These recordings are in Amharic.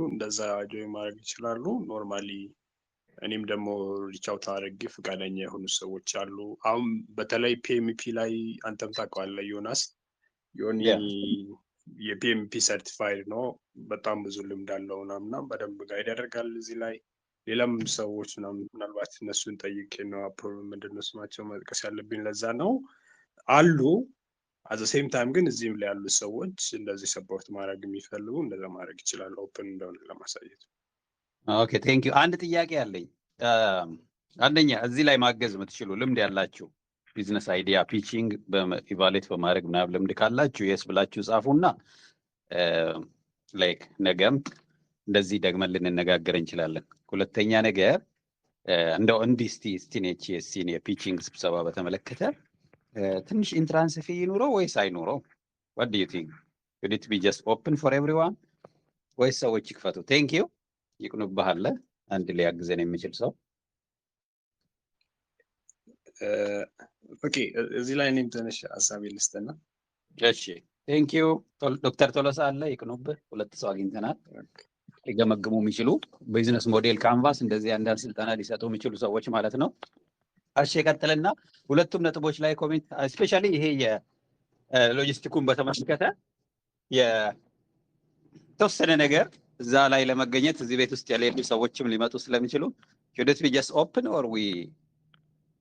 እንደዛ ጆይን ማድረግ ይችላሉ። ኖርማሊ እኔም ደግሞ ሪቻውት አድርጌ ፈቃደኛ የሆኑ ሰዎች አሉ። አሁን በተለይ ፒኤምፒ ላይ አንተም ታውቀዋለህ ዮናስ፣ ዮኒ የፒኤምፒ ሰርቲፋይድ ነው። በጣም ብዙ ልምድ አለው ምናምና በደንብ ጋይድ ያደርጋል እዚህ ላይ። ሌላም ሰዎች ምናልባት እነሱን ጠይቄ ነው ምንድነው ስማቸው መጥቀስ ያለብኝ ለዛ ነው አሉ። አዘ ሴም ታይም ግን እዚህም ላይ ያሉ ሰዎች እንደዚህ ሰፖርት ማድረግ የሚፈልጉ እንደዛ ማድረግ ይችላሉ፣ ኦፕን እንደሆነ ለማሳየት። ኦኬ ቴንክ ዩ። አንድ ጥያቄ አለኝ። አንደኛ እዚህ ላይ ማገዝ የምትችሉ ልምድ ያላችሁ ቢዝነስ አይዲያ ፒቺንግ በኢቫሉዌት በማድረግ ምናምን ልምድ ካላችሁ የስ ብላችሁ ጻፉና ላይክ ነገም እንደዚህ ደግመን ልንነጋገር እንችላለን። ሁለተኛ ነገር እንደው እንዲህ እስቲ የፒቺንግ ስብሰባ በተመለከተ ትንሽ ኢንትራንስ ፊ ይኑረው ወይስ አይኑረው? what do you think? should it be just open for everyone ወይስ ሰዎች ይክፈቱ? ቴንክ ዩ። ይቅኑብሃለ አንድ ሊያግዘን የሚችል ሰው። ኦኬ እዚህ ላይ እኔም ትንሽ ሀሳብ ልስጥና። እሺ ቴንክ ዩ። ዶክተር ቶሎሳ አለ ይቅኑብህ። ሁለት ሰው አግኝተናል ሊገመግሙ የሚችሉ ቢዝነስ ሞዴል ካንቫስ እንደዚህ አንዳንድ ስልጠና ሊሰጡ የሚችሉ ሰዎች ማለት ነው። እሺ ቀጥልና ሁለቱም ነጥቦች ላይ ኮሜንት ስፔሻሊ ይሄ የሎጂስቲኩን በተመለከተ የተወሰነ ነገር እዛ ላይ ለመገኘት እዚህ ቤት ውስጥ ያሌሉ ሰዎችም ሊመጡ ስለሚችሉ should it be just open or we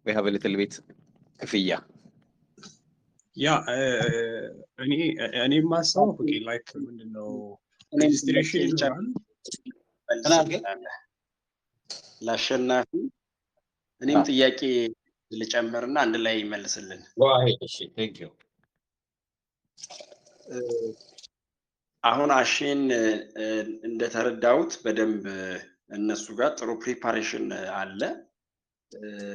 have a little bit ክፍያ? ያ እኔ ማሳው ኦኬ ላይክ ምንድነው ሬጅስትሬሽን ይኖራል ለአሸናፊ እኔም ጥያቄ ልጨምርና አንድ ላይ ይመልስልን። እሺ ቴንክ ዩ። አሁን አሽን እንደተረዳሁት በደንብ እነሱ ጋር ጥሩ ፕሪፓሬሽን አለ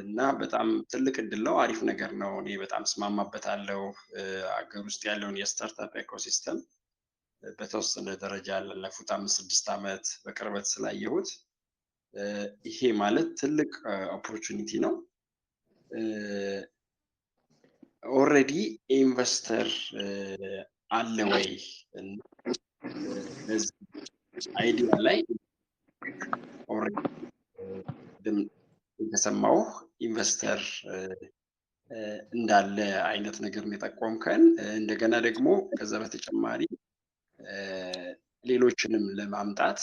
እና በጣም ትልቅ እድል ነው። አሪፍ ነገር ነው። እኔ በጣም ስማማበታለሁ። አገር ውስጥ ያለውን የስታርታፕ ኢኮሲስተም በተወሰነ ደረጃ ላለፉት 5-6 ዓመት በቅርበት ስላየሁት ይሄ ማለት ትልቅ ኦፖርቹኒቲ ነው። ኦልሬዲ ኢንቨስተር አለ ወይ በዚህ አይዲያ ላይ ኦልሬዲ የተሰማው ኢንቨስተር እንዳለ አይነት ነገር ነው የጠቆምከን። እንደገና ደግሞ ከዛ በተጨማሪ ሌሎችንም ለማምጣት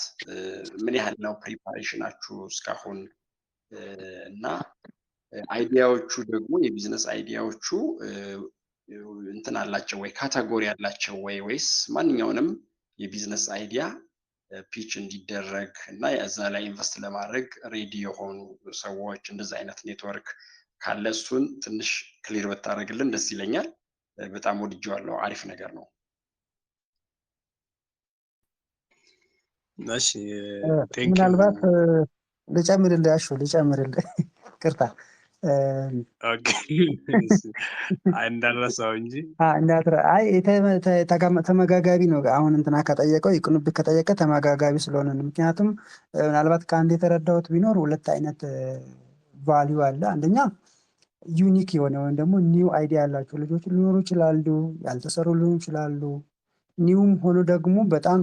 ምን ያህል ነው ፕሪፓሬሽናችሁ እስካሁን? እና አይዲያዎቹ ደግሞ የቢዝነስ አይዲያዎቹ እንትን አላቸው ወይ ካቴጎሪ አላቸው ወይስ ማንኛውንም የቢዝነስ አይዲያ ፒች እንዲደረግ እና እዛ ላይ ኢንቨስት ለማድረግ ሬዲ የሆኑ ሰዎች እንደዛ አይነት ኔትወርክ ካለ እሱን ትንሽ ክሊር ብታደርግልን ደስ ይለኛል። በጣም ወድጄዋለሁ። አሪፍ ነገር ነው። እሺ ቴንክ ዩ። ምናልባት ልጨምርልህ ቅርታ ኦኬ እንዳልረሳው እንጂ ተመጋጋቢ ነው። አሁን እንትና ከጠየቀው ይቅኑብህ ከጠየቀ ተመጋጋቢ ስለሆነ ነው። ምክንያቱም ምናልባት ከአንድ የተረዳሁት ቢኖር ሁለት አይነት ቫልዩ አለ። አንደኛ ዩኒክ የሆነ ወይም ደግሞ ኒው አይዲያ ያላቸው ልጆች ሊኖሩ ይችላሉ፣ ያልተሰሩ ሊሆኑ ይችላሉ። ኒውም ሆኖ ደግሞ በጣም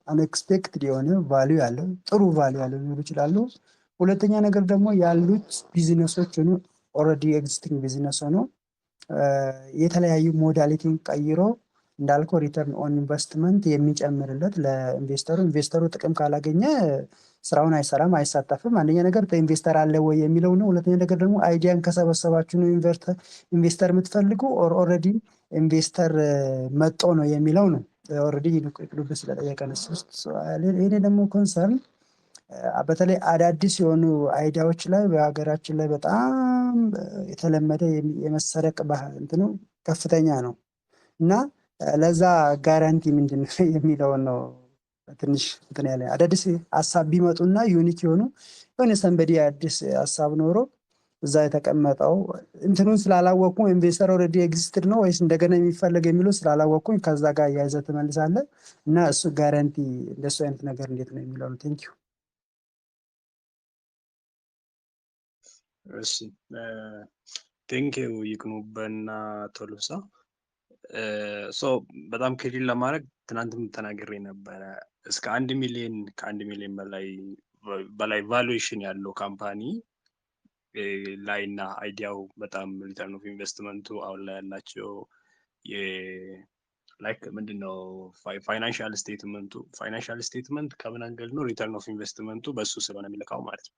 አንኤክስፔክትድ የሆነ ቫልዩ ያለው ጥሩ ቫልዩ ያለው ሊኖሩ ይችላሉ። ሁለተኛ ነገር ደግሞ ያሉት ቢዝነሶች ሆኖ ኦልሬዲ ኤግዚስቲንግ ቢዝነስ ሆኖ የተለያዩ ሞዳሊቲን ቀይሮ እንዳልከው ሪተርን ኦን ኢንቨስትመንት የሚጨምርለት ለኢንቨስተሩ ኢንቨስተሩ ጥቅም ካላገኘ ስራውን አይሰራም፣ አይሳተፍም። አንደኛ ነገር ኢንቨስተር አለ ወይ የሚለው ነው። ሁለተኛ ነገር ደግሞ አይዲያን ከሰበሰባችሁ ነው ኢንቨስተር የምትፈልጉ ኦልሬዲ ኢንቨስተር መጦ ነው የሚለው ነው። ኦልሬዲ ይልቁ ስለጠየቀ ነው። ይሄ ደግሞ ኮንሰርን በተለይ አዳዲስ የሆኑ አይዲያዎች ላይ በሀገራችን ላይ በጣም የተለመደ የመሰረቅ ባህል እንትኑ ከፍተኛ ነው እና ለዛ ጋራንቲ ምንድን ነው የሚለውን ነው ትንሽ እንትን ያለ አዳዲስ ሀሳብ ቢመጡና ዩኒክ የሆኑ የሆነ ሰንበዲ አዲስ ሀሳብ ኖሮ እዛ የተቀመጠው እንትኑን ስላላወቁ ኢንቨስተር ኦልሬዲ ኤግዚስትድ ነው ወይስ እንደገና የሚፈልግ የሚለው ስላላወቁኝ ከዛ ጋር ያይዘህ ትመልሳለህ እና እሱ ጋራንቲ እንደሱ አይነት ነገር እንዴት ነው የሚለው ነው። ቴንክ ዩ። እሺ ቴንክ ዩ ይቅኑበና ቶሎሳ። ሶ በጣም ክሊል ለማድረግ ትናንትም ተናግሬ ነበረ። እስከ 1 ሚሊዮን ከ1 ሚሊዮን በላይ ቫሉዌሽን ያለው ካምፓኒ ላይ እና አይዲያው በጣም ሪተርን ኦፍ ኢንቨስትመንቱ አሁን ላይ ያላቸው ላይክ ምንድነው ፋይናንሻል ስቴትመንት ከምን አንገል ነው ሪተርን ኦፍ ኢንቨስትመንቱ በሱ ስለሆነ የሚለካው ማለት ነው።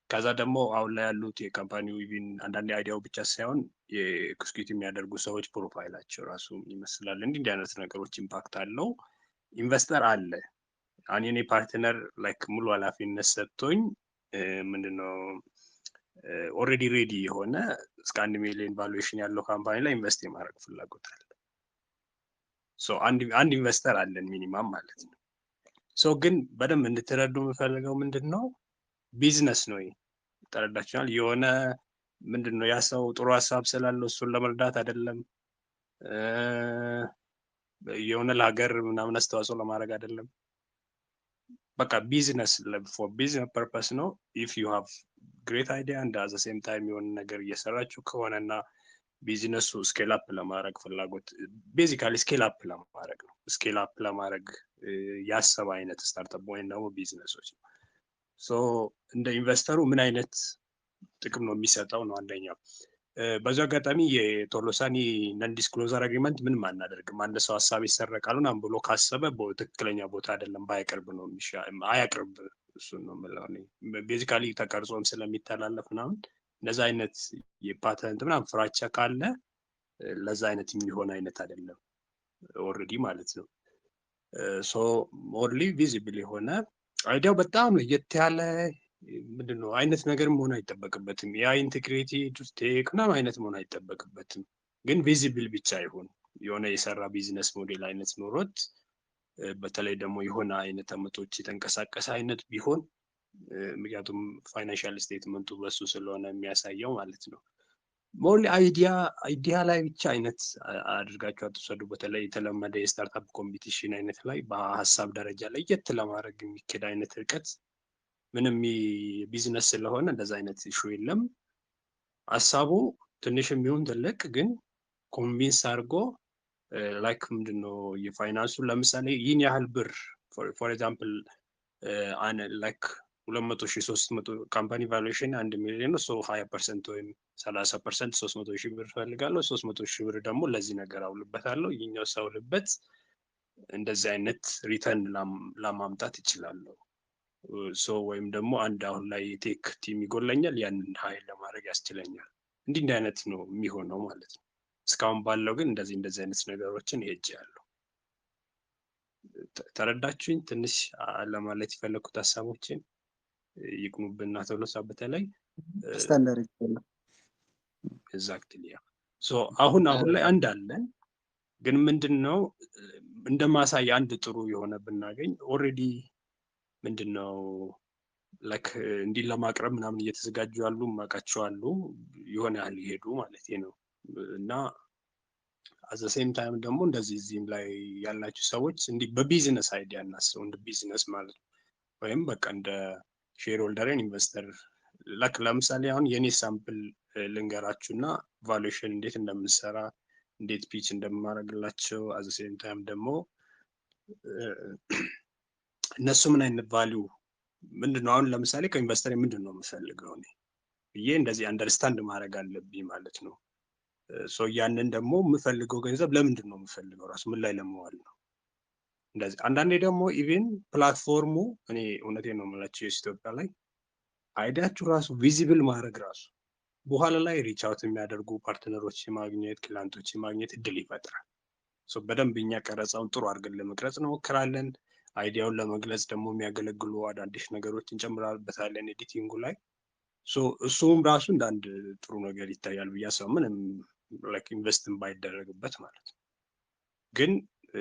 ከዛ ደግሞ አሁን ላይ ያሉት የካምፓኒው ኢቪን አንዳንድ አይዲያው ብቻ ሳይሆን የኤክስኪዩቲቭ የሚያደርጉ ሰዎች ፕሮፋይላቸው ራሱ ይመስላል። እንዲህ አይነት ነገሮች ኢምፓክት አለው። ኢንቨስተር አለ። አሁን የኔ ፓርትነር ላይክ ሙሉ ኃላፊነት ሰጥቶኝ ምንድነው ኦልሬዲ ሬዲ የሆነ እስከ 1 ሚሊዮን ቫሉዌሽን ያለው ካምፓኒ ላይ ኢንቨስት የማድረግ ፍላጎት አለ። ሶ አንድ ኢንቨስተር አለን ሚኒማም ማለት ነው። ሶ ግን በደንብ እንድትረዱ የምፈልገው ምንድነው ቢዝነስ ነው። ተረዳችኋል? የሆነ ምንድነው ያ ሰው ጥሩ ሀሳብ ስላለው እሱን ለመርዳት አይደለም፣ የሆነ ለሀገር ምናምን አስተዋጽኦ ለማድረግ አይደለም። በቃ ቢዝነስ ፎር ቢዝነስ ፐርፐስ ነው። ኢፍ ዩ ሃቭ ግሬት አይዲያ እንደ አዘ ሴም ታይም የሆነ ነገር እየሰራችሁ ከሆነና ቢዝነሱ ስኬል አፕ ለማድረግ ፍላጎት ቤዚካሊ ስኬል አፕ ለማድረግ ነው። ስኬል አፕ ለማድረግ ያሰበ አይነት ስታርታፕ ወይም ደግሞ ቢዝነሶች ነው። ሶ እንደ ኢንቨስተሩ ምን አይነት ጥቅም ነው የሚሰጠው ነው አንደኛው። በዚህ አጋጣሚ የቶሎሳኒ ነን ዲስክሎዘር አግሪመንት ምንም አናደርግም። አንድ ሰው ሀሳብ ይሰረቃል ምናምን ብሎ ካሰበ በትክክለኛ ቦታ አይደለም ባያቀርብ ነው አያቅርብ። እሱን ነው የምለው እኔ። ቤዚካሊ ተቀርጾም ስለሚተላለፍ ምናምን እንደዛ አይነት የፓተንት ምናምን ፍራቻ ካለ ለዛ አይነት የሚሆን አይነት አይደለም ኦልሬዲ ማለት ነው። ሶ ሞርሊ ቪዚብል የሆነ አይዲያው በጣም ለየት ያለ ምንድነው አይነት ነገር መሆን አይጠበቅበትም። ያ ኢንቴግሬቲድ ቴክ ምናምን አይነት መሆን አይጠበቅበትም። ግን ቪዚብል ብቻ ይሁን የሆነ የሰራ ቢዝነስ ሞዴል አይነት ኖሮት በተለይ ደግሞ የሆነ አይነት አመቶች የተንቀሳቀሰ አይነት ቢሆን ምክንያቱም ፋይናንሻል ስቴትመንቱ በሱ ስለሆነ የሚያሳየው ማለት ነው። ሞል አይዲያ ላይ ብቻ አይነት አድርጋችሁ አትወሰዱ። በተለይ የተለመደ የስታርታፕ ኮምፒቲሽን አይነት ላይ በሀሳብ ደረጃ ለየት ለማድረግ የሚኬድ አይነት ርቀት ምንም ቢዝነስ ስለሆነ እንደዛ አይነት ኢሹ የለም። ሀሳቡ ትንሽም ቢሆን ትልቅ ግን ኮንቪንስ አድርጎ ላይክ ምንድነው የፋይናንሱ ለምሳሌ ይህን ያህል ብር ፎር ኤግዛምፕል ላይክ 200,000 300 ካምፓኒ ቫሉዌሽን 1 ሚሊዮን ነው። 20% ወይም 30% 300,000 ብር ፈልጋለሁ። 300,000 ብር ደግሞ ለዚህ ነገር አውልበታለሁ። ይህኛው ሰው ልበት እንደዚህ አይነት ሪተርን ለማምጣት ይችላለሁ። ሶ ወይም ደግሞ አንድ አሁን ላይ ቴክ ቲም ይጎለኛል፣ ያንን ሀይል ለማድረግ ያስችለኛል። እንዲህ አይነት ነው የሚሆነው ማለት ነው። እስካሁን ባለው ግን እንደዚህ አይነት ነገሮችን ሄጃለሁ። ተረዳችሁኝ? ትንሽ ለማለት የፈለኩት ሀሳቦችን ይቅኑብና ቶሎሳ በተለይ ስታንዳርድ ኤግዛክትሊ ያ ሶ አሁን ላይ አንድ አለን። ግን ምንድነው እንደማሳይ አንድ ጥሩ የሆነ ብናገኝ ኦልሬዲ ምንድነው ላይክ እንዲህ ለማቅረብ ምናምን እየተዘጋጁ ያሉ ማቃቸው የሆነ ያህል ይሄዱ ማለት ነው። እና አዘ ሴም ታይም ደግሞ እንደዚህ እዚህም ላይ ያላችሁ ሰዎች እንዲህ በቢዝነስ አይዲያ እናስበው። እንደ ቢዝነስ ማለት ነው። ወይም በቃ እንደ ሼር ሆልደርን ኢንቨስተር ላክ ለምሳሌ አሁን የኔ ሳምፕል ልንገራችሁና ቫሉዌሽን እንዴት እንደምንሰራ እንዴት ፒች እንደማደርግላቸው አዘ ሴም ታይም ደግሞ እነሱ ምን አይነት ቫልዩ ምንድነው አሁን ለምሳሌ ከኢንቨስተር ምንድነው የምፈልገው እኔ ብዬ እንደዚህ አንደርስታንድ ማድረግ አለብኝ ማለት ነው። ሶ ያንን ደግሞ የምፈልገው ገንዘብ ለምንድን ነው የምፈልገው ራሱ ምን ላይ ለመዋል ነው። እንደዚህ አንዳንዴ ደግሞ ኢቭን ፕላትፎርሙ እኔ እውነቴን ነው የምላችሁ ኢትዮጵያ ላይ አይዲያችሁ ራሱ ቪዚብል ማድረግ ራሱ በኋላ ላይ ሪች አውት የሚያደርጉ ፓርትነሮች የማግኘት ክላንቶች የማግኘት እድል ይፈጥራል። ሶ በደንብ እኛ ቀረጻውን ጥሩ አድርገን ለመቅረጽ እንሞክራለን። አይዲያውን ለመግለጽ ደግሞ የሚያገለግሉ አዳዲስ ነገሮችን እንጨምራበታለን ኤዲቲንጉ ላይ። ሶ እሱም ራሱ እንደ አንድ ጥሩ ነገር ይታያል ብዬ አስባለሁ። ምንም ላይክ ኢንቨስትን ባይደረግበት ማለት ነው። ግን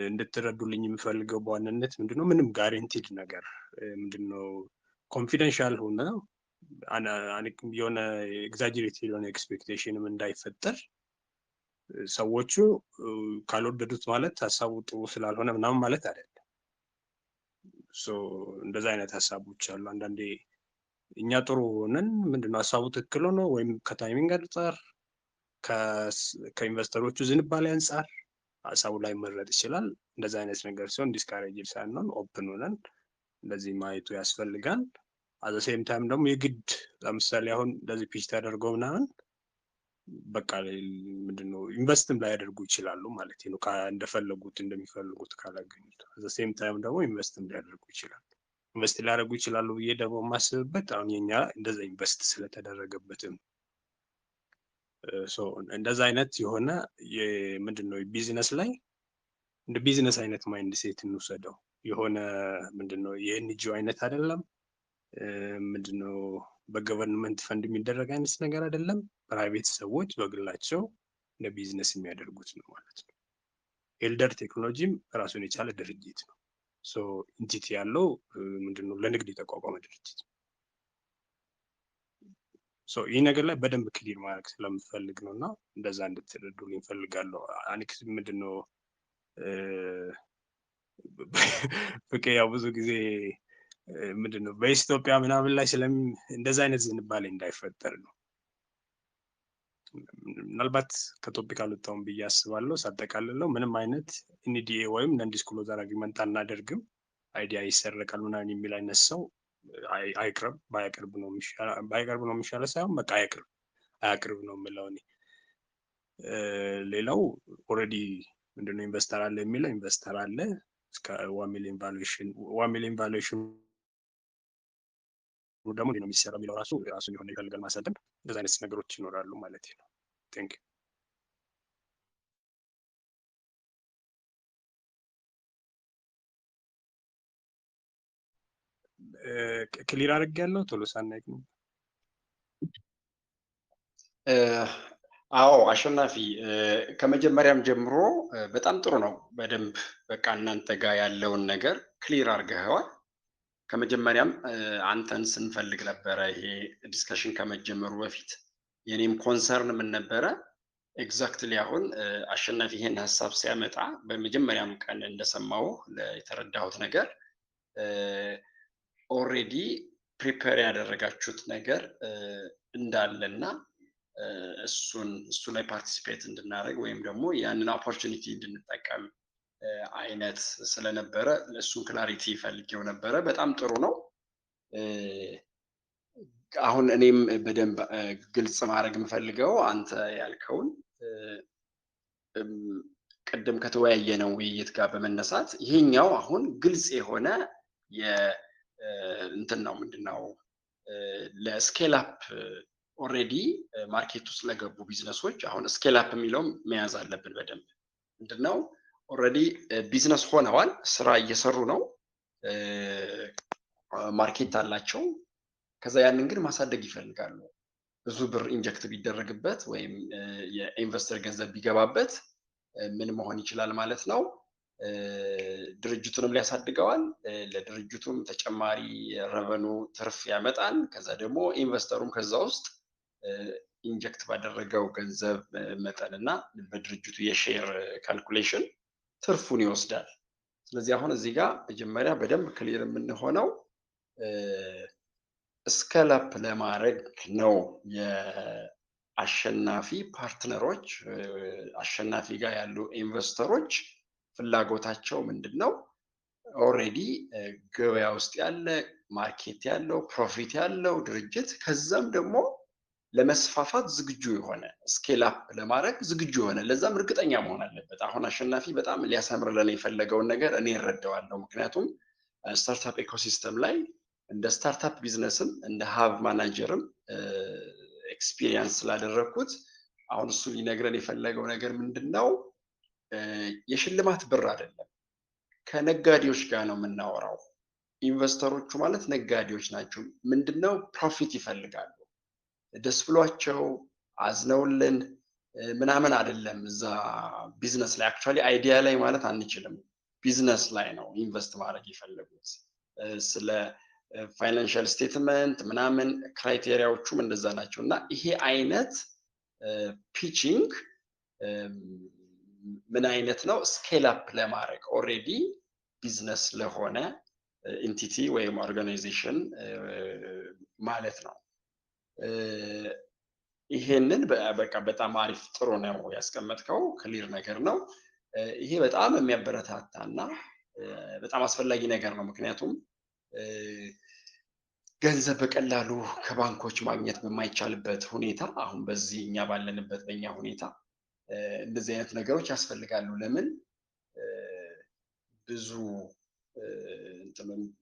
እንድትረዱልኝ የምፈልገው በዋናነት ምንድነው ምንም ጋራንቲድ ነገር ምንድነው ኮንፊደንሻል ሆነ የሆነ ኤግዛጀሬት የሆነ ኤክስፔክቴሽንም እንዳይፈጠር ሰዎቹ ካልወደዱት ማለት ሀሳቡ ጥሩ ስላልሆነ ምናምን ማለት አይደለም። ሶ እንደዛ አይነት ሀሳቦች አሉ። አንዳንዴ እኛ ጥሩ ሆነን ምንድነው ሀሳቡ ትክክል ሆኖ ወይም ከታይሚንግ አንጻር ከኢንቨስተሮቹ ዝንባሌ አንጻር ሀሳቡ ላይ መረጥ ይችላል። እንደዛ አይነት ነገር ሲሆን ዲስካሬጅ ሳንሆን ኦፕን ሆነን እንደዚህ ማየቱ ያስፈልጋል። አዘ ሴም ታይም ደግሞ የግድ ለምሳሌ አሁን እንደዚህ ፒች ተደርገው ምናምን በቃ ምንድነው ኢንቨስትም ላያደርጉ ይችላሉ ማለት ነው። እንደፈለጉት እንደሚፈልጉት ካላገኙት አዘ ሴም ታይም ደግሞ ኢንቨስትም ሊያደርጉ ይችላሉ። ኢንቨስት ሊያደርጉ ይችላሉ ብዬ ደግሞ የማስብበት አሁን የኛ እንደዛ ኢንቨስት ስለተደረገበትም እንደዛ አይነት የሆነ ምንድነው ቢዝነስ ላይ እንደ ቢዝነስ አይነት ማይንድ ሴት እንውሰደው። የሆነ ምንድነው የኤንጂኦ አይነት አይደለም፣ ምንድነው በገቨርንመንት ፈንድ የሚደረግ አይነት ነገር አይደለም። ፕራይቬት ሰዎች በግላቸው እንደ ቢዝነስ የሚያደርጉት ነው ማለት ነው። ኤልደር ቴክኖሎጂም ራሱን የቻለ ድርጅት ነው። ኢንቲቲ ያለው ምንድነው ለንግድ የተቋቋመ ድርጅት። ይህ ነገር ላይ በደንብ ክሊር ማድረግ ስለምፈልግ ነው እና እንደዛ እንድትረዱልኝ እፈልጋለሁ። አኒክስ ምንድነው ፍቄ ያው ብዙ ጊዜ ምንድነው በኢትዮጵያ ምናምን ላይ እንደዛ አይነት ዝንባሌ እንዳይፈጠር ነው። ምናልባት ከቶፒክ አልወጣሁም ብዬ አስባለሁ። ሳጠቃልለው ምንም አይነት ኤንዲኤ ወይም ነን ዲስክሎዘር አግሪመንት አናደርግም፣ አይዲያ ይሰረቃል ምናምን የሚል አይነት ሰው አይቅርብ። ባያቀርብ ነው የሚሻለው ሳይሆን በቃ አያቅርብ ነው የምለው እኔ። ሌላው ኦልሬዲ ምንድነው ኢንቨስተር አለ የሚለው ኢንቨስተር አለ እስከ 1 ሚሊዮን ቫሉዌሽን ደግሞ ነው የሚሰራው የሚለው ራሱን የሆነ ይፈልጋል ማሰልጠን። እንደዚህ አይነት ነገሮች ይኖራሉ ማለት ነው። ቴንክ ዩ። ክሊር አድርጌያለሁ። ቶሎ ሳናይቅ ነው። አዎ አሸናፊ፣ ከመጀመሪያም ጀምሮ በጣም ጥሩ ነው። በደንብ በቃ እናንተ ጋር ያለውን ነገር ክሊር አድርገኸዋል። ከመጀመሪያም አንተን ስንፈልግ ነበረ። ይሄ ዲስከሽን ከመጀመሩ በፊት የኔም ኮንሰርን ምን ነበረ ኤግዛክትሊ አሁን አሸናፊ ይሄን ሀሳብ ሲያመጣ በመጀመሪያም ቀን እንደሰማው የተረዳሁት ነገር ኦልሬዲ ፕሪፔር ያደረጋችሁት ነገር እንዳለና እሱ ላይ ፓርቲሲፔት እንድናደርግ ወይም ደግሞ ያንን ኦፖርቹኒቲ እንድንጠቀም አይነት ስለነበረ እሱን ክላሪቲ ፈልጌው ነበረ። በጣም ጥሩ ነው። አሁን እኔም በደንብ ግልጽ ማድረግ የምፈልገው አንተ ያልከውን ቅድም ከተወያየነው ውይይት ጋር በመነሳት ይሄኛው አሁን ግልጽ የሆነ እንትን ነው። ምንድነው ለስኬል አፕ ኦልሬዲ ማርኬት ውስጥ ለገቡ ቢዝነሶች አሁን ስኬል አፕ የሚለውም መያዝ አለብን በደንብ። ምንድነው ኦልሬዲ ቢዝነስ ሆነዋል፣ ስራ እየሰሩ ነው፣ ማርኬት አላቸው። ከዛ ያንን ግን ማሳደግ ይፈልጋሉ። ብዙ ብር ኢንጀክት ቢደረግበት ወይም የኢንቨስተር ገንዘብ ቢገባበት ምን መሆን ይችላል ማለት ነው? ድርጅቱንም ሊያሳድገዋል፣ ለድርጅቱም ተጨማሪ ረቨኑ ትርፍ ያመጣል። ከዛ ደግሞ ኢንቨስተሩም ከዛ ውስጥ ኢንጀክት ባደረገው ገንዘብ መጠን እና በድርጅቱ የሼር ካልኩሌሽን ትርፉን ይወስዳል። ስለዚህ አሁን እዚህ ጋር መጀመሪያ በደንብ ክሊር የምንሆነው ስኬል አፕ ለማድረግ ነው። የአሸናፊ ፓርትነሮች አሸናፊ ጋር ያሉ ኢንቨስተሮች ፍላጎታቸው ምንድን ነው? ኦልሬዲ ገበያ ውስጥ ያለ ማርኬት ያለው ፕሮፊት ያለው ድርጅት ከዛም ደግሞ ለመስፋፋት ዝግጁ የሆነ ስኬል አፕ ለማድረግ ዝግጁ የሆነ ለዛም እርግጠኛ መሆን አለበት። አሁን አሸናፊ በጣም ሊያሰምርልን የፈለገውን ነገር እኔ እረዳዋለሁ። ምክንያቱም ስታርታፕ ኢኮሲስተም ላይ እንደ ስታርታፕ ቢዝነስም እንደ ሀብ ማናጀርም ኤክስፒሪየንስ ስላደረግኩት አሁን እሱ ሊነግረን የፈለገው ነገር ምንድን ነው? የሽልማት ብር አይደለም። ከነጋዴዎች ጋር ነው የምናወራው። ኢንቨስተሮቹ ማለት ነጋዴዎች ናቸው። ምንድነው ፕሮፊት ይፈልጋሉ። ደስ ብሏቸው አዝነውልን ምናምን አይደለም። እዛ ቢዝነስ ላይ አክቹዋሊ አይዲያ ላይ ማለት አንችልም። ቢዝነስ ላይ ነው ኢንቨስት ማድረግ የፈለጉት። ስለ ፋይናንሻል ስቴትመንት ምናምን ክራይቴሪያዎቹም እንደዛ ናቸው። እና ይሄ አይነት ፒቺንግ ምን አይነት ነው? ስኬል አፕ ለማድረግ ኦልሬዲ ቢዝነስ ለሆነ ኢንቲቲ ወይም ኦርጋናይዜሽን ማለት ነው። ይሄንን በቃ በጣም አሪፍ ጥሩ ነው ያስቀመጥከው፣ ክሊር ነገር ነው። ይሄ በጣም የሚያበረታታና በጣም አስፈላጊ ነገር ነው። ምክንያቱም ገንዘብ በቀላሉ ከባንኮች ማግኘት በማይቻልበት ሁኔታ አሁን በዚህ እኛ ባለንበት በእኛ ሁኔታ እንደዚህ አይነት ነገሮች ያስፈልጋሉ። ለምን ብዙ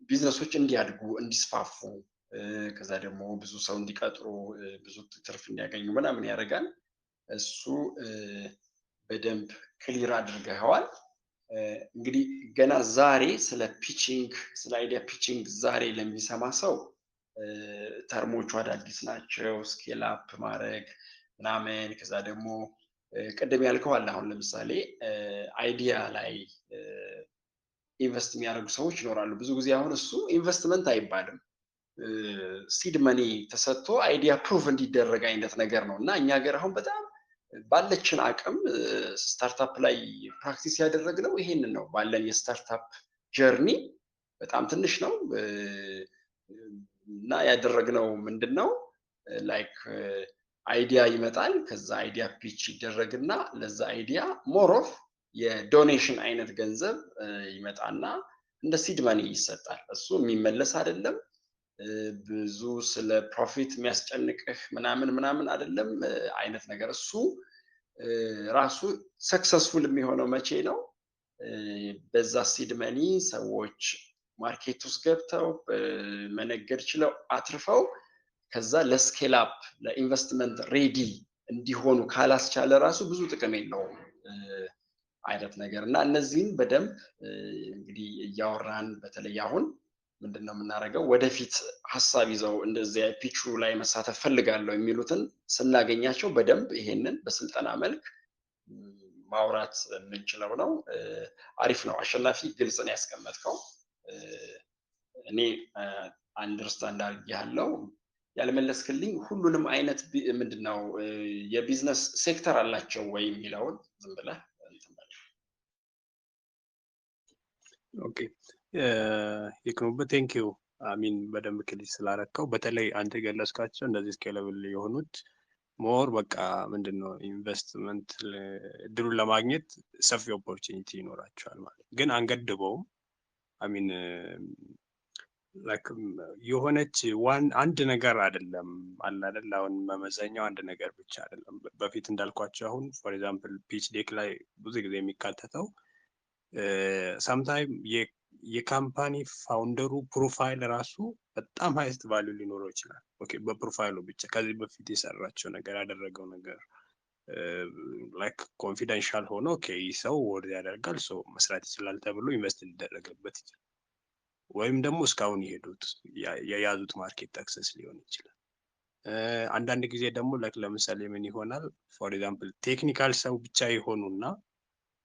ቢዝነሶች እንዲያድጉ እንዲስፋፉ ከዛ ደግሞ ብዙ ሰው እንዲቀጥሩ ብዙ ትርፍ እንዲያገኙ ምናምን ያደርጋል። እሱ በደንብ ክሊር አድርገዋል። እንግዲህ ገና ዛሬ ስለ ፒቺንግ ስለ አይዲያ ፒቺንግ ዛሬ ለሚሰማ ሰው ተርሞቹ አዳዲስ ናቸው። ስኬል አፕ ማድረግ ምናምን ከዛ ደግሞ ቅድም ያልከው አለ። አሁን ለምሳሌ አይዲያ ላይ ኢንቨስት የሚያደርጉ ሰዎች ይኖራሉ። ብዙ ጊዜ አሁን እሱ ኢንቨስትመንት አይባልም፣ ሲድ መኒ ተሰጥቶ አይዲያ ፕሩቭ እንዲደረግ አይነት ነገር ነው። እና እኛ ሀገር አሁን በጣም ባለችን አቅም ስታርታፕ ላይ ፕራክቲስ ያደረግነው ይሄንን ነው። ባለን የስታርታፕ ጀርኒ በጣም ትንሽ ነው እና ያደረግነው ምንድን ነው ላይክ አይዲያ ይመጣል። ከዛ አይዲያ ፒች ይደረግና ለዛ አይዲያ ሞር ኦፍ የዶኔሽን አይነት ገንዘብ ይመጣና እንደ ሲድ መኒ ይሰጣል። እሱ የሚመለስ አይደለም። ብዙ ስለ ፕሮፊት የሚያስጨንቅህ ምናምን አይደለም አይነት ነገር። እሱ ራሱ ሰክሰስፉል የሚሆነው መቼ ነው? በዛ ሲድ መኒ ሰዎች ማርኬት ውስጥ ገብተው መነገድ ችለው አትርፈው ከዛ ለስኬል አፕ ለኢንቨስትመንት ሬዲ እንዲሆኑ ካላስቻለ ራሱ ብዙ ጥቅም የለውም አይነት ነገር እና እነዚህን በደንብ እንግዲህ እያወራን በተለይ አሁን ምንድነው የምናደርገው ወደፊት ሀሳብ ይዘው እንደዚህ ፒቹ ላይ መሳተፍ ፈልጋለሁ የሚሉትን ስናገኛቸው በደንብ ይሄንን በስልጠና መልክ ማውራት የምንችለው ነው። አሪፍ ነው። አሸናፊ ግልጽ ነው ያስቀመጥከው። እኔ አንደርስታንድ አድርጌያለሁ። ያልመለስክልኝ ሁሉንም አይነት ምንድነው የቢዝነስ ሴክተር አላቸው ወይ የሚለውን ዝም ብለህ ኦኬ ይክኑበት ቴንኪው አሚን በደንብ ክሊር ስላረከው። በተለይ አንተ ገለጽካቸው እንደዚህ ስኬለብል የሆኑት ሞር በቃ ምንድነው ኢንቨስትመንት እድሉን ለማግኘት ሰፊ ኦፖርቹኒቲ ይኖራቸዋል ማለት ግን አንገድበውም። አሚን ላይክ የሆነች አንድ ነገር አይደለም አለ አይደል? አሁን መመዘኛው አንድ ነገር ብቻ አይደለም። በፊት እንዳልኳቸው አሁን ፎር ኤግዛምፕል ፒች ዴክ ላይ ብዙ ጊዜ የሚካተተው ሳምታይም የካምፓኒ ፋውንደሩ ፕሮፋይል ራሱ በጣም ሃይስት ቫልዩ ሊኖረው ይችላል። ኦኬ በፕሮፋይሉ ብቻ ከዚህ በፊት የሰራቸው ነገር ያደረገው ነገር ላይክ ኮንፊደንሻል ሆኖ ኦኬ ሰው ወርድ ያደርጋል ሰው መስራት ይችላል ተብሎ ኢንቨስት ሊደረግበት ይችላል። ወይም ደግሞ እስካሁን የሄዱት የያዙት ማርኬት አክሰስ ሊሆን ይችላል። አንዳንድ ጊዜ ደግሞ ለምሳሌ ምን ይሆናል ፎር ኤግዛምፕል ቴክኒካል ሰው ብቻ ይሆኑና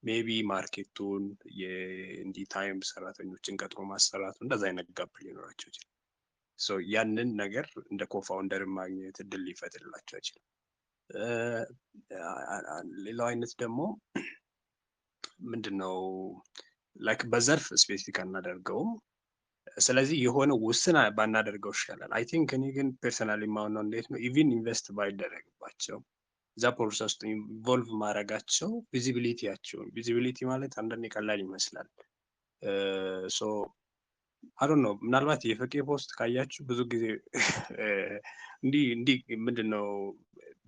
ሜቢ ማርኬቱን የእንዲ ታይም ሰራተኞችን ቀጥሮ ማሰራቱ እንደዛ አይነት ጋፕ ሊኖራቸው ይችላል። ሶ ያንን ነገር እንደ ኮፋውንደር ማግኘት እድል ሊፈጥርላቸው ይችላል። ሌላው አይነት ደግሞ ምንድነው ላይክ በዘርፍ ስፔሲፊክ አናደርገውም። ስለዚህ የሆነ ውስን ባናደርገው ይሻላል። አይ ቲንክ እኔ ግን ፐርሰናሊ ማውነው እንዴት ነው ኢቭን ኢንቨስት ባይደረግባቸው እዛ ፕሮሰስ ውስጥ ኢንቮልቭ ማድረጋቸው ቪዚቢሊቲ ማለት አንዳንዴ ቀላል ይመስላል። ሶ አይ ዶንት ኖ ምናልባት የፍቄ ፖስት ካያችሁ ብዙ ጊዜ እንዲህ ምንድነው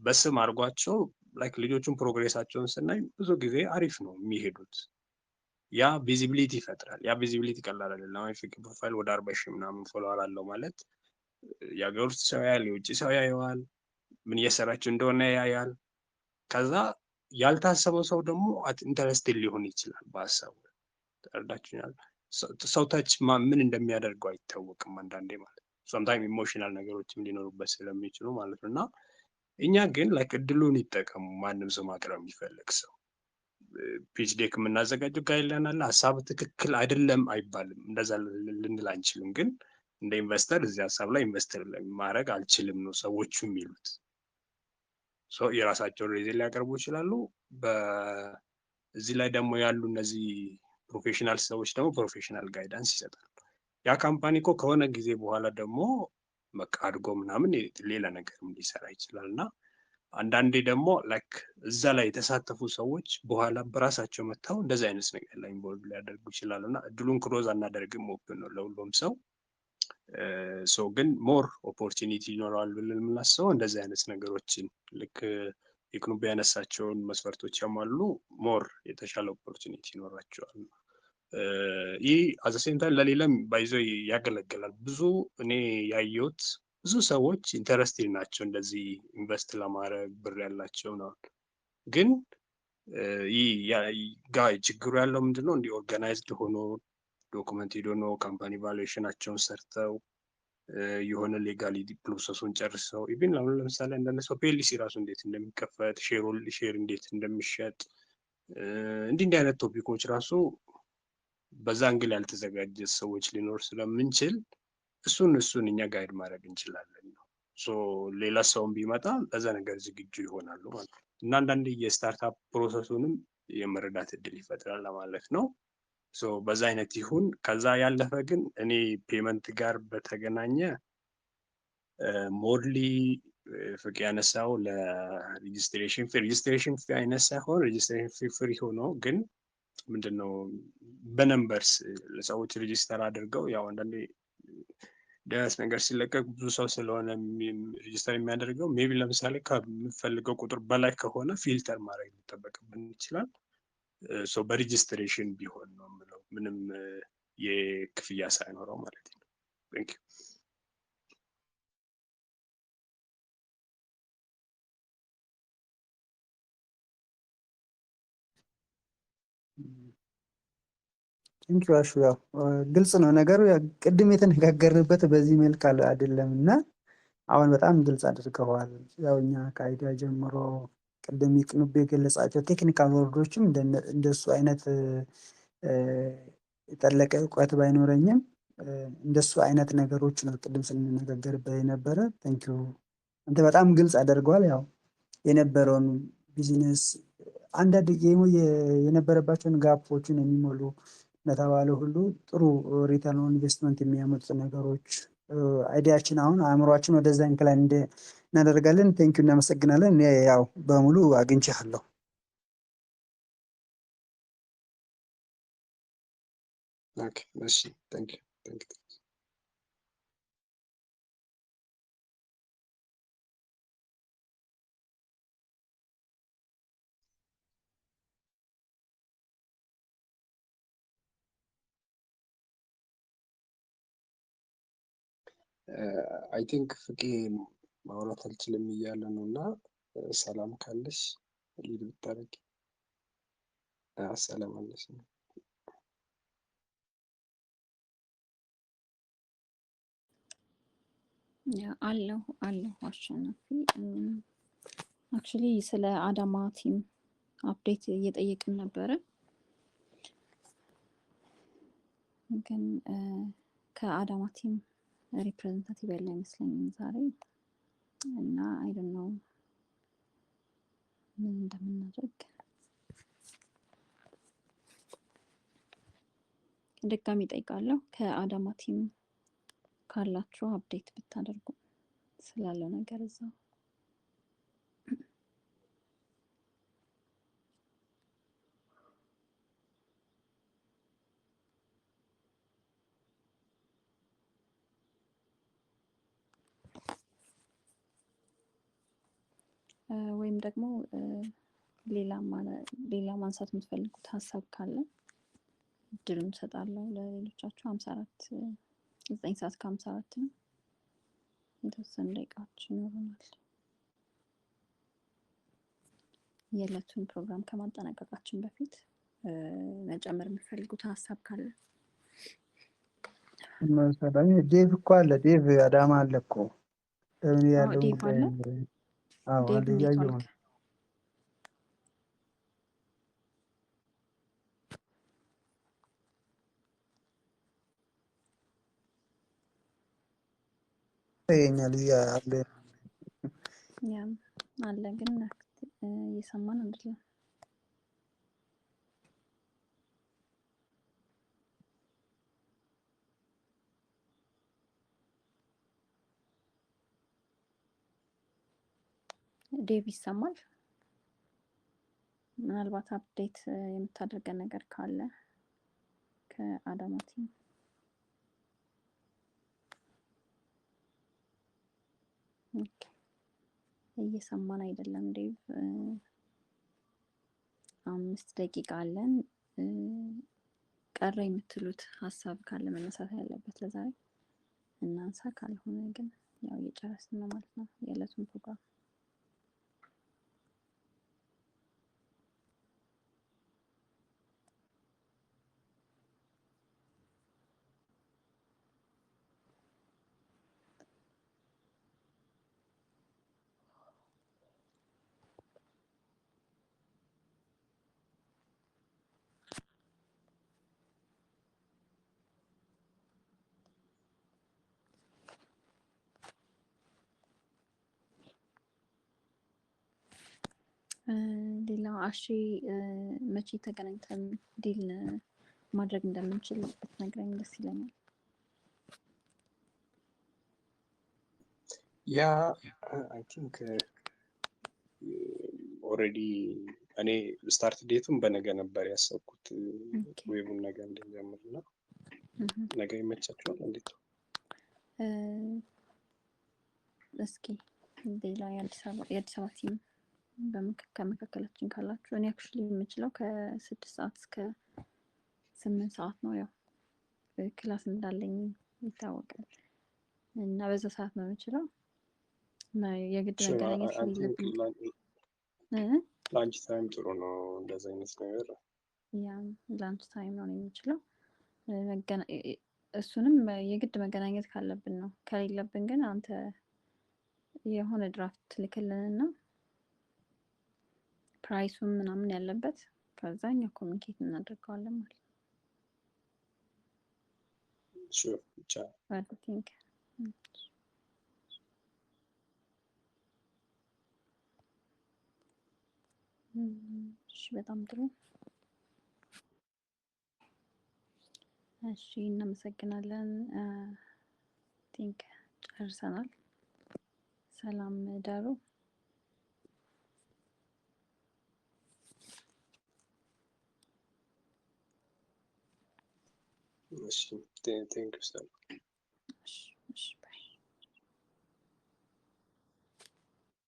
በስም አድርጓቸው ላይክ ልጆቹን ፕሮግሬሳቸውን ስናይ ብዙ ጊዜ አሪፍ ነው የሚሄዱት። ያ ቪዚቢሊቲ ይፈጥራል። ያ ቪዚቢሊቲ ቀላል አይደለም። አሁን ፍቄ ፕሮፋይል ወደ 40 ሺህ ምናምን ፎሎወር አለው ማለት የሀገር ውስጥ ሰው ያያል፣ የውጭ ሰው ያየዋል፣ ምን እየሰራችሁ እንደሆነ ያያል። ከዛ ያልታሰበው ሰው ደግሞ ኢንተረስትድ ሊሆን ይችላል በሀሳቡ። ተረዳችኛል? ሰው ታች ምን እንደሚያደርገው አይታወቅም አንዳንዴ ማለት ነው። ሰምታይም ኢሞሽናል ነገሮችም ሊኖሩበት ስለሚችሉ ማለት ነው። እና እኛ ግን ላይክ እድሉን ይጠቀሙ። ማንም ሰው ማቅረብ የሚፈልግ ሰው ፒች ዴክ የምናዘጋጀው ጋይድላይን አለ። ሀሳብ ትክክል አይደለም አይባልም፣ እንደዛ ልንል አንችልም። ግን እንደ ኢንቨስተር እዚህ ሀሳብ ላይ ኢንቨስተር ማድረግ አልችልም ነው ሰዎቹ የሚሉት። የራሳቸውን ሬዝን ሊያቀርቡ ይችላሉ። በዚህ ላይ ደግሞ ያሉ እነዚህ ፕሮፌሽናል ሰዎች ደግሞ ፕሮፌሽናል ጋይዳንስ ይሰጣሉ። ያ ካምፓኒ እኮ ከሆነ ጊዜ በኋላ ደግሞ በቃ አድጎ ምናምን ሌላ ነገርም ሊሰራ ይችላል። እና አንዳንዴ ደግሞ ላይክ እዛ ላይ የተሳተፉ ሰዎች በኋላ በራሳቸው መጥተው እንደዚህ አይነት ነገር ላይ ኢንቮልቭ ሊያደርጉ ይችላሉ እና እድሉን ክሎዝ አናደርግም፣ ኦፕን ነው ለሁሉም ሰው። ሶ ግን ሞር ኦፖርቹኒቲ ይኖረዋል ብለን የምናስበው እንደዚህ አይነት ነገሮችን ልክ ኢክኑቢ ያነሳቸውን መስፈርቶች ያሟሉ ሞር የተሻለ ኦፖርቹኒቲ ይኖራቸዋል። ይህ አዘሴም ታይም ለሌላም ባይዞ ያገለግላል። ብዙ እኔ ያየሁት ብዙ ሰዎች ኢንተረስቲድ ናቸው እንደዚህ ኢንቨስት ለማድረግ ብር ያላቸው ነው። ግን ችግሩ ያለው ምንድነው? እንዲህ ኦርጋናይዝድ ሆኖ ዶክመንቴድ ሆኖ ካምፓኒ ቫሉዌሽናቸውን ሰርተው የሆነ ሌጋሊቲ ፕሮሰሱን ጨርሰው ኢቭን ለምሳሌ አንዳንድ ሰው ፒኤልሲ ራሱ እንዴት እንደሚከፈት ሼር እንዴት እንደሚሸጥ እንዲህ አይነት ቶፒኮች ራሱ በዛ እንግል ያልተዘጋጀ ሰዎች ሊኖር ስለምንችል እሱን እኛ ጋይድ ማድረግ እንችላለን ነው። ሶ ሌላ ሰውም ቢመጣ ለዛ ነገር ዝግጁ ይሆናሉ ማለት ነው። እና አንዳንድ የስታርታፕ ፕሮሰሱንም የመረዳት እድል ይፈጥራል ለማለት ነው። ሶ በዛ አይነት ይሁን። ከዛ ያለፈ ግን እኔ ፔመንት ጋር በተገናኘ ሞርሊ ፍቅ ያነሳው ለሬጅስትሬሽን ፊ አይነት ሳይሆን ሬጅስትሬሽን ፊ ፍሪ ሆኖ ግን ምንድነው በነምበርስ ለሰዎች ሬጅስተር አድርገው ያው አንዳንዴ ደስ ነገር ሲለቀቅ ብዙ ሰው ስለሆነ ሬጅስተር የሚያደርገው ሜቢ ለምሳሌ ከምፈልገው ቁጥር በላይ ከሆነ ፊልተር ማድረግ ሊጠበቅብን ይችላል። ሶ በሬጅስትሬሽን ቢሆን ነው የምለው ምንም የክፍያ ሳይኖረው ማለት ነው። ቴንክ ዩ። ቴንክ ዩ አሹ። ያው ግልጽ ነው ነገሩ። ቅድም የተነጋገርንበት በዚህ መልክ አይደለም እና አሁን በጣም ግልጽ አድርገዋል። ያው እኛ ከአይዲያ ጀምሮ ቅድም ይቅኑብ የገለጻቸው ቴክኒካል ወርዶችም እንደሱ አይነት የጠለቀ እውቀት ባይኖረኝም እንደሱ አይነት ነገሮች ነው ቅድም ስንነጋገርበት የነበረ። ቴንክ ዩ። አንተ በጣም ግልጽ አደርገዋል። ያው የነበረውን ቢዝነስ አንዳንድ የነበረባቸውን ጋፖችን የሚሞሉ ለተባለው ሁሉ ጥሩ ሪተርን ኦን ኢንቨስትመንት የሚያመጡ ነገሮች አይዲያችን አሁን አእምሯችን ወደዛ እንክላይን እናደርጋለን። ቴንኪው፣ እናመሰግናለን። እኔ ያው በሙሉ አግኝቼሃለሁ። ኦኬ፣ እሺ፣ ቴንኪው። አይ ቲንክ ፍቄ ማውራት አልችልም እያለ ነው እና ሰላም ካለሽ ሊድ ብታረጊ። ሰላም አለሽ? አለሁ አሸናፊ። አክቹሊ ስለ አዳማ ቲም አፕዴት እየጠየቅን ነበረ፣ ግን ከአዳማ ቲም ሪፕሬዘንታቲቭ ያለ አይመስለኝም ዛሬ እና አይ ዶንት ኖ ምን እንደምናደርግ። ድጋሚ እጠይቃለሁ ከአዳማ ቲም ካላችሁ አፕዴት ብታደርጉ ስላለው ነገር እዛው። ወይም ደግሞ ሌላ ማንሳት የምትፈልጉት ሀሳብ ካለ እድሉን እሰጣለሁ ለሌሎቻችሁ። 9 ሰዓት ከ54 ነው። የተወሰኑ ደቂቃዎች ይኖሩናል የዕለቱን ፕሮግራም ከማጠናቀቃችን በፊት መጨመር የምትፈልጉት ሀሳብ ካለ። ዴቭ እኮ አለ። ዴቭ አዳማ አለ እኮ። ዴቭ አለ። ዴቭ እንዴት ዋልክ? ይኛል አለ አለ ግን እየሰማን አይደለም። ዴቭ ይሰማል? ምናልባት አፕዴት የምታደርገን ነገር ካለ ከአዳማ ቲም። ኦኬ እየሰማን አይደለም ዴቭ። 5 ደቂቃ አለን። ቀረ የምትሉት ሀሳብ ካለ መነሳት ያለበት ለዛሬ እናንሳ፣ ካልሆነ ግን ያው እየጨረስን ነው ማለት ነው የዕለቱን ፕሮግራም። ሌላው አሺ መቼ ተገናኝተን ዲል ማድረግ እንደምንችል ብትነግረኝ ደስ ይለኛል። ያ አይ ቲንክ ኦልሬዲ እኔ ስታርት ዴቱን በነገ ነበር ያሰብኩት ዌቡን ነገ እንደጀምርና ነገ ይመቻችኋል እንዴት? እስኪ ሌላ የአዲስ አበባ ቲም ከመካከላችን ካላችሁ እኔ አክቹሊ የምችለው ከ6 ሰዓት እስከ 8 ሰዓት ነው። ያው ክላስ እንዳለኝ ይታወቃል እና በዛ ሰዓት ነው የምችለው። የግድ መገናኘት የለብንም። ላንች ታይም ጥሩ ነው እንደዛ አይነት ነገር። ያ ላንች ታይም ነው የምችለው። እሱንም የግድ መገናኘት ካለብን ነው። ከሌለብን ግን አንተ የሆነ ድራፍት ልክልንና ፕራይሱን ምናምን ያለበት ከዛኛ ኮሚኒኬት እናደርገዋለን ማለት ነው። ሹር ብቻ አይ ቲንክ እሺ፣ በጣም ጥሩ። እሺ፣ እናመሰግናለን። ቲንክ ጨርሰናል። ሰላም ዳሩ። እሺ ቴንክ ዩ